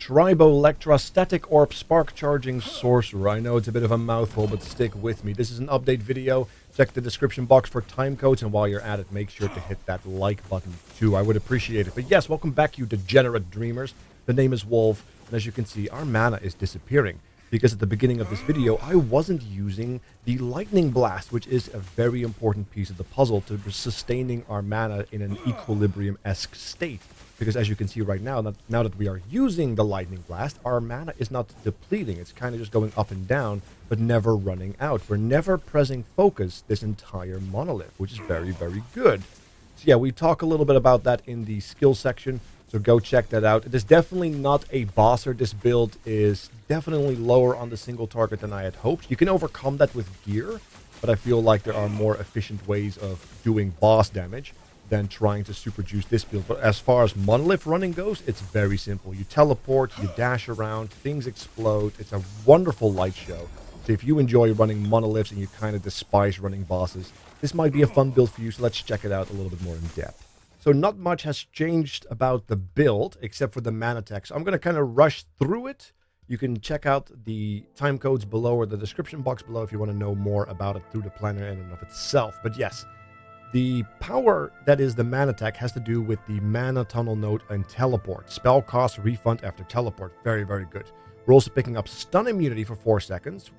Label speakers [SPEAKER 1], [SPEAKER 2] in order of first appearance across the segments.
[SPEAKER 1] Tribolectra Static Orb Spark Charging Sorcerer. I know it's a bit of a mouthful, but stick with me. This is an update video. Check the description box for time codes, and while you're at it, make sure to hit that like button too. I would appreciate it. But yes, welcome back, you degenerate dreamers. The name is Wolf, and as you can see, our mana is disappearing. Because at the beginning of this video, I wasn't using the Lightning Blast, which is a very important piece of the puzzle to sustaining our mana in an equilibrium-esque state. Because as you can see right now, now that we are using the Lightning Blast, our mana is not depleting. It's kind of just going up and down, but never running out. We're never pressing focus this entire monolith, which is very, very good. So yeah, we talk a little bit about that in the skill section, so go check that out. It is definitely not a bosser. This build is definitely lower on the single target than I had hoped. You can overcome that with gear, but I feel like there are more efficient ways of doing boss damage than trying to super juice this build. But as far as monolith running goes, it's very simple. You teleport, you dash around, things explode. It's a wonderful light show. So if you enjoy running monoliths and you kind of despise running bosses, this might be a fun build for you, so let's check it out a little bit more in depth. So not much has changed about the build, except for the mana tech. So I'm going to kind of rush through it. You can check out the time codes below or the description box below if you want to know more about it through the planner in and of itself. But yes, the power that is the mana tech has to do with the mana tunnel node and teleport. Spell cost refund after teleport. Very, very good. We're also picking up stun immunity for 4 seconds,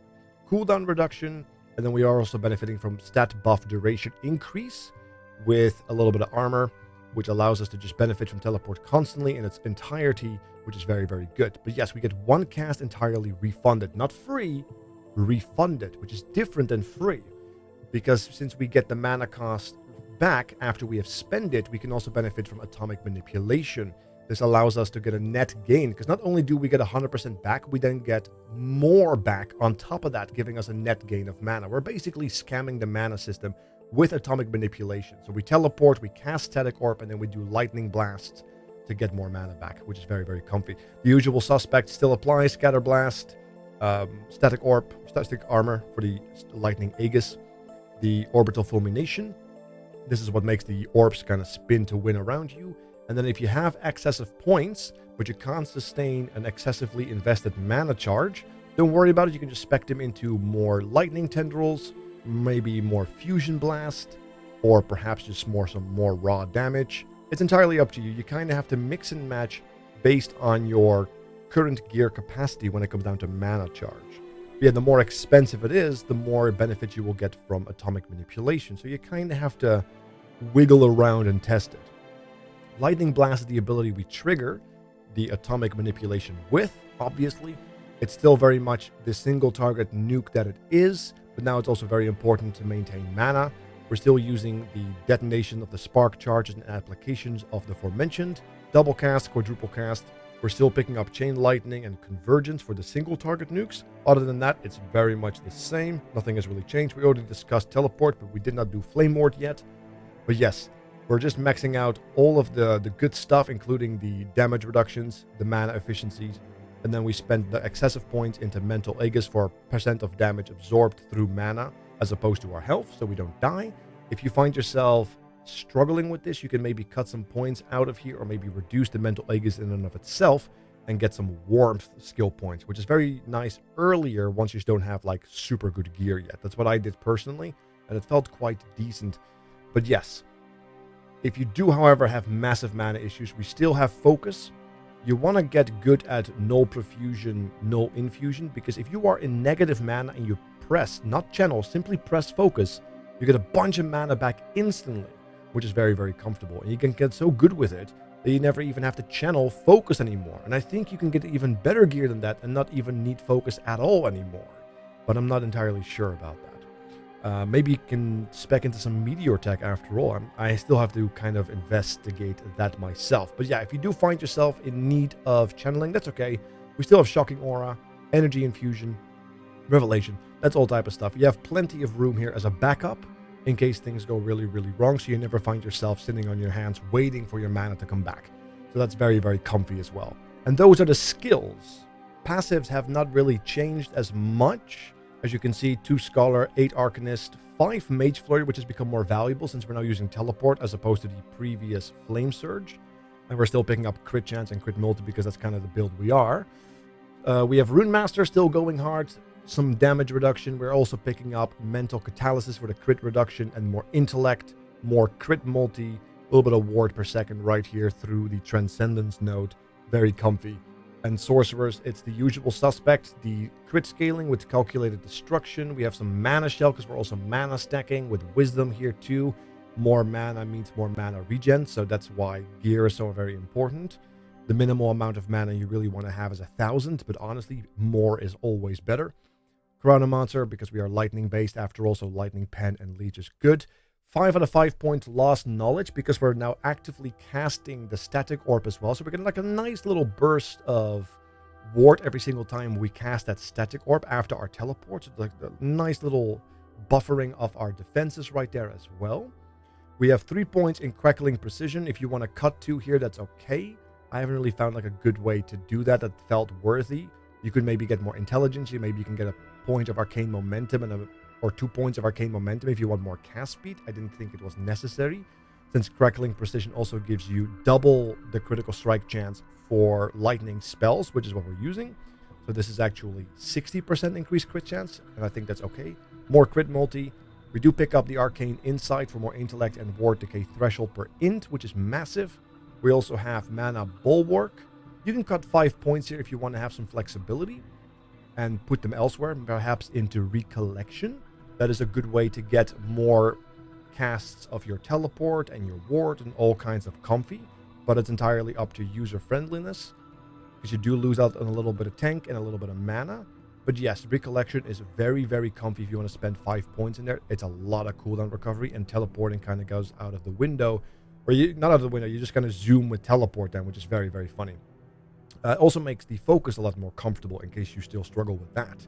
[SPEAKER 1] cooldown reduction, and then we are also benefiting from stat buff duration increase with a little bit of armor, which allows us to just benefit from teleport constantly in its entirety, which is very, very good. But yes, we get one cast entirely refunded. Not free, refunded, which is different than free. Because since we get the mana cost back after we have spent it, we can also benefit from atomic manipulation. This allows us to get a net gain, because not only do we get 100% back, we then get more back on top of that, giving us a net gain of mana. We're basically scamming the mana system with atomic manipulation. So we teleport, we cast Static Orb, and then we do Lightning Blasts to get more mana back, which is very, very comfy. The usual suspects still apply: Scatter Blast, Static Orb, Static Armor for the Lightning Aegis, the Orbital Fulmination. This is what makes the orbs kind of spin to win around you. And then if you have excessive points, but you can't sustain an excessively invested mana charge, don't worry about it. You can just spec them into more Lightning Tendrils, maybe more Fusion Blast, or perhaps just some more raw damage. It's entirely up to you. You kind of have to mix and match based on your current gear capacity when it comes down to mana charge. Yeah, the more expensive it is, the more benefit you will get from atomic manipulation. So you kind of have to wiggle around and test it. Lightning Blast is the ability we trigger the atomic manipulation with, obviously. It's still very much the single target nuke that it is, but now it's also very important to maintain mana. We're still using the detonation of the spark charges and applications of the aforementioned double cast, quadruple cast. We're still picking up Chain Lightning and Convergence for the single target nukes. Other than that, it's very much the same. Nothing has really changed. We already discussed Teleport, but we did not do Flame Ward yet. But yes, we're just maxing out all of the good stuff, including the damage reductions, the mana efficiencies, and then we spend the excessive points into Mental Aegis for % of damage absorbed through mana, as opposed to our health, so we don't die. If you find yourself struggling with this, you can maybe cut some points out of here, or maybe reduce the Mental Aegis in and of itself and get some warmth skill points, which is very nice earlier once you don't have like super good gear yet. That's what I did personally, and it felt quite decent. But yes, if you do, however, have massive mana issues, we still have focus. You want to get good at null profusion, null infusion, because if you are in negative mana and you press, not channel, simply press focus, you get a bunch of mana back instantly, which is very, very comfortable. And you can get so good with it that you never even have to channel focus anymore. And I think you can get even better gear than that and not even need focus at all anymore. But I'm not entirely sure about that. Maybe you can spec into some meteor tech after all. I still have to kind of investigate that myself. But yeah, if you do find yourself in need of channeling, that's okay. We still have Shocking Aura, Energy Infusion, Revelation. That's all type of stuff. You have plenty of room here as a backup in case things go really, really wrong, so you never find yourself sitting on your hands waiting for your mana to come back. So that's very, very comfy as well. And those are the skills. Passives have not really changed as much. As you can see, 2 Scholar, 8 Arcanist, 5 Mage Flurry, which has become more valuable since we're now using Teleport as opposed to the previous Flame Surge. And we're still picking up crit chance and crit multi because that's kind of the build we are. We have Rune Master still going hard. Some damage reduction. We're also picking up Mental Catalysis for the crit reduction and more intellect, more crit multi, a little bit of ward per second right here through the Transcendence node. Very comfy. And Sorcerers, it's the usual suspect. The crit scaling with Calculated Destruction. We have some Mana Shell because we're also mana stacking with Wisdom here too. More mana means more mana regen, so that's why gear is so very important. The minimal amount of mana you really want to have is 1,000, but honestly, more is always better. Chronomancer, because we are lightning based after all, so lightning pen and leech is good. 5 out of 5 points lost knowledge because we're now actively casting the static orb as well. So we're getting like a nice little burst of ward every single time we cast that static orb after our teleport. So like the nice little buffering of our defenses right there as well. We have 3 points in Crackling Precision. If you want to cut 2 here, that's okay. I haven't really found like a good way to do that felt worthy. You could maybe get more intelligence. Maybe you can get a point of Arcane Momentum or 2 points of Arcane Momentum if you want more cast speed. I didn't think it was necessary, since Crackling Precision also gives you double the critical strike chance for lightning spells, which is what we're using. So this is actually 60% increased crit chance, and I think that's okay. More crit multi. We do pick up the Arcane Insight for more intellect and ward decay threshold per int, which is massive. We also have Mana Bulwark. You can cut 5 points here if you want to have some flexibility and put them elsewhere, perhaps into Recollection. That is a good way to get more casts of your teleport and your ward and all kinds of comfy, but it's entirely up to user friendliness, because you do lose out on a little bit of tank and a little bit of mana. But yes, Recollection is very, very comfy if you want to spend 5 points in there. It's a lot of cooldown recovery, and teleporting kind of goes out of the window. Or not out of the window, you just kind of zoom with teleport then, which is very, very funny. It also makes the focus a lot more comfortable in case you still struggle with that.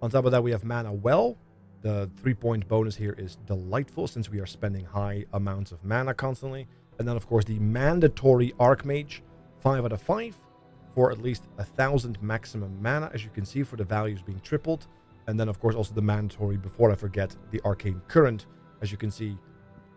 [SPEAKER 1] On top of that, we have Mana Well. The 3-point bonus here is delightful since we are spending high amounts of mana constantly. And then, of course, the mandatory Archmage, 5 out of 5. For at least 1,000 maximum mana, as you can see, for the values being tripled. And then, of course, also the mandatory, before I forget, the Arcane Current. As you can see,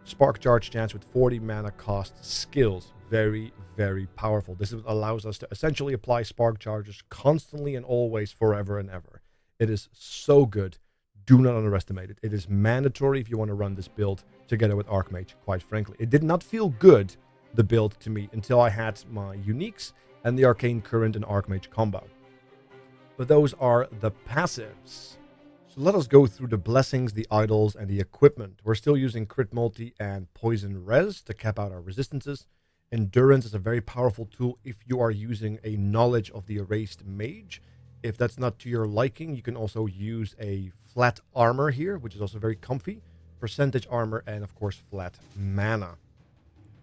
[SPEAKER 1] Spark Charge chance with 40 mana cost skills. Very, very powerful. This allows us to essentially apply Spark Charges constantly and always, forever and ever. It is so good. Do not underestimate it. It is mandatory if you want to run this build together with Archmage, quite frankly. It did not feel good, the build, to me, until I had my uniques and the Arcane Current and Archmage combo. But those are the passives. So let us go through the blessings, the idols, and the equipment. We're still using Crit Multi and Poison Res to cap out our resistances. Endurance is a very powerful tool if you are using a knowledge of the Erased Mage. If that's not to your liking, you can also use a flat armor here, which is also very comfy. Percentage armor and, of course, flat mana.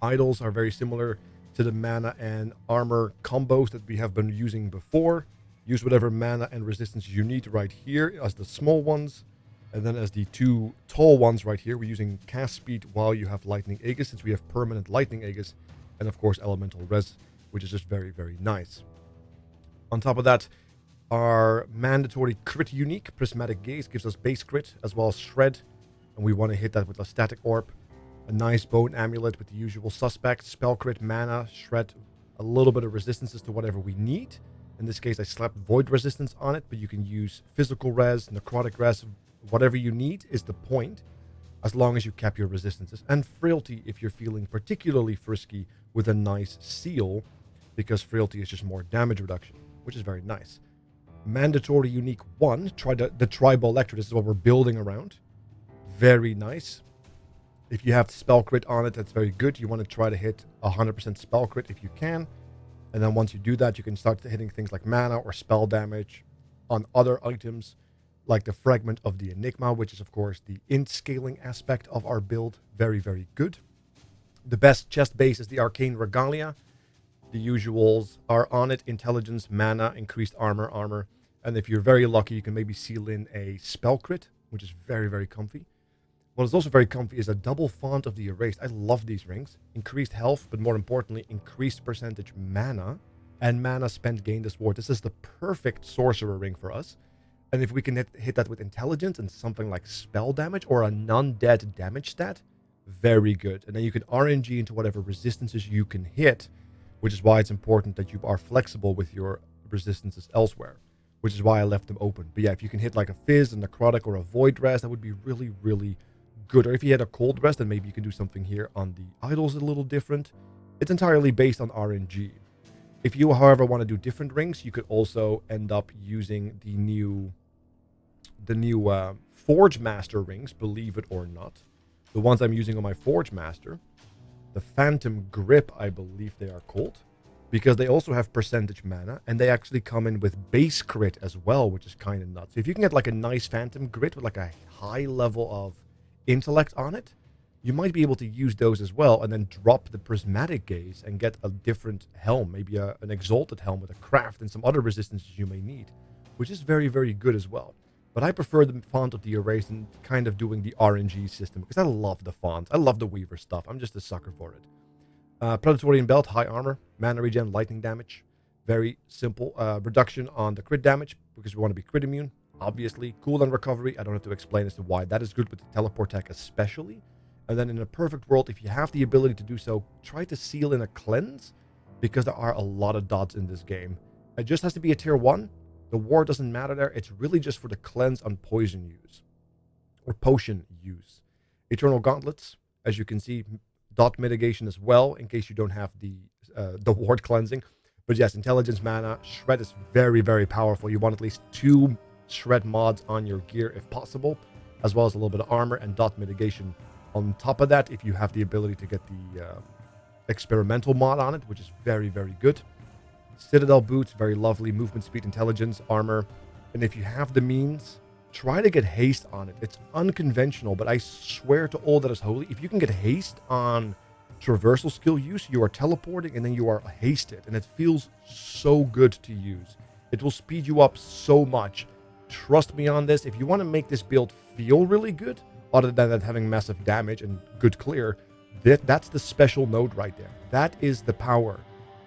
[SPEAKER 1] Idols are very similar to the mana and armor combos that we have been using before. Use whatever mana and resistance you need right here as the small ones. And then as the 2 tall ones right here, we're using cast speed while you have Lightning Aegis, since we have permanent Lightning Aegis. And, of course, Elemental Res, which is just very, very nice. On top of that, our mandatory crit unique, Prismatic Gaze, gives us base crit as well as shred. And we want to hit that with a static orb. A nice bone amulet with the usual suspects, spell crit, mana, shred, a little bit of resistances to whatever we need. In this case, I slapped void resistance on it, but you can use physical res, necrotic res, whatever you need is the point, as long as you cap your resistances. And frailty if you're feeling particularly frisky with a nice seal, because frailty is just more damage reduction, which is very nice. Mandatory unique 1, try the Tribal Electro. This is what we're building around. Very nice. If you have spell crit on it, that's very good. You want to try to hit 100% spell crit if you can. And then once you do that, you can start hitting things like mana or spell damage on other items, like the Fragment of the Enigma, which is, of course, the int scaling aspect of our build. Very, very good. The best chest base is the Arcane Regalia. The usuals are on it: intelligence, mana, increased armor. And if you're very lucky, you can maybe seal in a spell crit, which is very, very comfy. What is also very comfy is a double font of the Erased. I love these rings. Increased health, but more importantly, increased percentage mana and mana spent gained as ward. This is the perfect sorcerer ring for us. And if we can hit that with intelligence and something like spell damage or a non-dead damage stat, very good. And then you can RNG into whatever resistances you can hit which is why it's important that you are flexible with your resistances elsewhere, which is why I left them open. But yeah, if you can hit like a Fizz, a Necrotic, or a Void Rest, that would be really, really good. Or if you had a Cold Rest, then maybe you can do something here on the idols a little different. It's entirely based on RNG. If you, however, want to do different rings, you could also end up using the new Forge Master rings, believe it or not. The ones I'm using on my Forge Master, the Phantom Grip, I believe they are called, because they also have percentage mana, and they actually come in with base crit as well, which is kind of nuts. If you can get like a nice Phantom Grit with like a high level of intellect on it, you might be able to use those as well, and then drop the Prismatic Gaze and get a different helm, maybe an Exalted Helm with a craft and some other resistances you may need, which is very, very good as well. But I prefer the font of the Erased and kind of doing the RNG system, because I love the font. I love the Weaver stuff. I'm just a sucker for it. Predatorian Belt, high armor, mana regen, lightning damage. Very simple. Reduction on the crit damage, because we want to be crit immune. Obviously, cooldown recovery. I don't have to explain as to why that is good with the teleport tech especially. And then in a perfect world, if you have the ability to do so, try to seal in a cleanse, because there are a lot of dots in this game. It just has to be a tier 1. The war doesn't matter there. It's really just for the cleanse on poison use or potion use. Eternal Gauntlets, as you can see, dot mitigation as well, in case you don't have the ward cleansing. But yes, intelligence, mana, shred is very, very powerful. You want at least 2 shred mods on your gear if possible, as well as a little bit of armor and dot mitigation. On top of that, if you have the ability to get the experimental mod on it, which is very, very good. Citadel boots, very lovely. Movement speed, intelligence, armor. And if you have the means, try to get haste on it. It's unconventional, but I swear to all that is holy, if you can get haste on traversal skill use, you are teleporting and then you are hasted. And it feels so good to use. It will speed you up so much. Trust me on this. If you want to make this build feel really good, other than that having massive damage and good clear, that's the special node right there. That is the power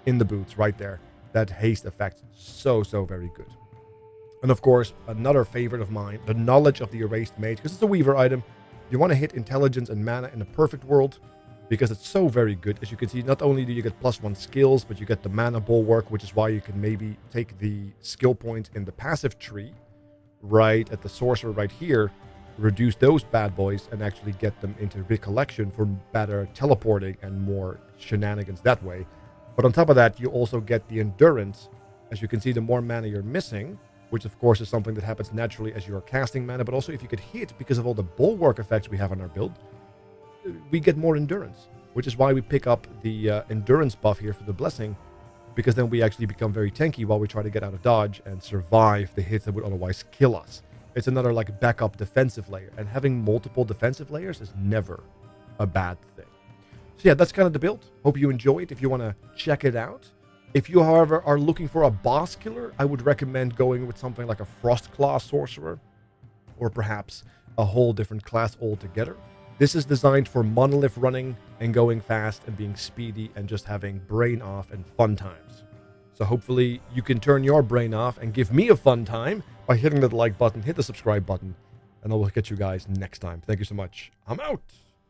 [SPEAKER 1] in the boots right there. That haste effect, so very good. And of course, another favorite of mine, the Knowledge of the Erased Mage, because it's a Weaver item. You want to hit intelligence and mana in a perfect world, because it's so very good. As you can see, not only do you get +1 skills, but you get the mana bulwark, which is why you can maybe take the skill point in the passive tree, right at the sorcerer right here, reduce those bad boys, and actually get them into recollection for better teleporting and more shenanigans that way. But on top of that, you also get the endurance. As you can see, the more mana you're missing, which of course is something that happens naturally as you are casting mana, but also if you get hit because of all the bulwark effects we have on our build, we get more endurance, which is why we pick up the endurance buff here for the blessing, because then we actually become very tanky while we try to get out of dodge and survive the hits that would otherwise kill us. It's another like backup defensive layer, and having multiple defensive layers is never a bad thing. So yeah, that's kind of the build. Hope you enjoy it if you want to check it out. If you, however, are looking for a boss killer, I would recommend going with something like a Frostclaw Sorcerer, or perhaps a whole different class altogether. This is designed for monolith running and going fast and being speedy and just having brain off and fun times. So hopefully you can turn your brain off and give me a fun time by hitting the like button, hit the subscribe button, and I will catch you guys next time. Thank you so much. I'm out.